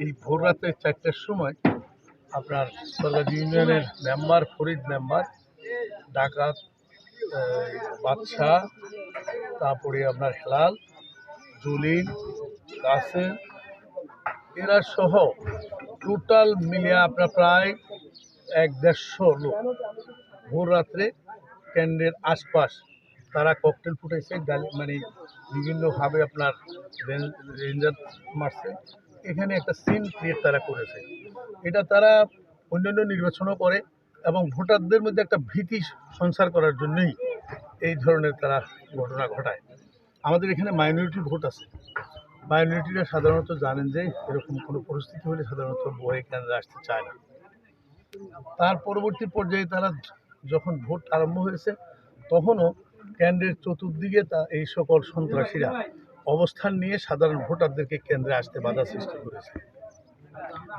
এই ভোর রাতে 4টার সময় আপনার সরকারি ইউনিয়নের মেম্বার ফরিদ মেম্বার, ডাকাত বাদশাহ, তারপরে আপনার হেলাল, জুলিন, কাসেম, এরা সহ টোটাল মিলিয়ে আপনার প্রায় 1-150 লোক ভোর রাত্রে কেন্দ্রের আশপাশ তারা ককটেল ফুটেছে, মানে বিভিন্নভাবে আপনার রেঞ্জার মারছে। এখানে একটা সিন ক্রিয়েট তারা করেছে। এটা তারা অন্যান্য নির্বাচনও করে এবং ভোটারদের মধ্যে একটা ভীতি সঞ্চার করার জন্যই এই ধরনের তারা ঘটনা ঘটায়। আমাদের এখানে মাইনরিটি ভোট আছে। মাইনরিটিরা সাধারণত জানেন যে এরকম কোনো পরিস্থিতি হলে সাধারণত ভয়ে কেন্দ্রে আসতে চায় না। তার পরবর্তী পর্যায়ে তারা যখন ভোট আরম্ভ হয়েছে তখনও কেন্দ্রের চতুর্দিকে এই সকল সন্ত্রাসীরা অবস্থান নিয়ে সাধারণ ভোটারদেরকে কেন্দ্রে আসতে বাধা সৃষ্টি করেছে।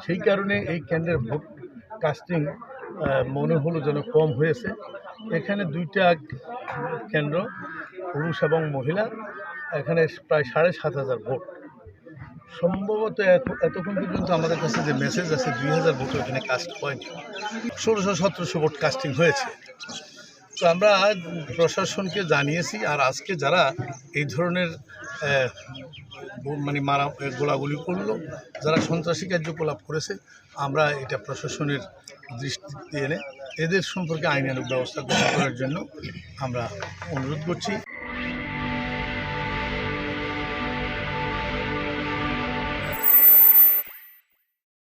সেই কারণে এই কেন্দ্রের ভোট কাস্টিং মনে হলো যেন কম হয়েছে। এখানে 2টা কেন্দ্র, পুরুষ এবং মহিলা, এখানে প্রায় 7,500 ভোট। সম্ভবত এতক্ষণ পর্যন্ত আমাদের কাছে যে মেসেজ আছে 2000 ভোট এখানে কাস্ট হয়নি, 1600-1700 ভোট কাস্টিং হয়েছে। তো আমরা প্রশাসনকে জানিয়েছি। আর আজকে যারা এই ধরনের মানে গোলাগুলি করলো, যারা সন্ত্রাসী কার্যকলাপ করেছে, আমরা এটা প্রশাসনের দৃষ্টিতে এনে এদের সম্পর্কে আইনানুগ ব্যবস্থা গ্রহণ করার জন্য আমরা অনুরোধ করছি।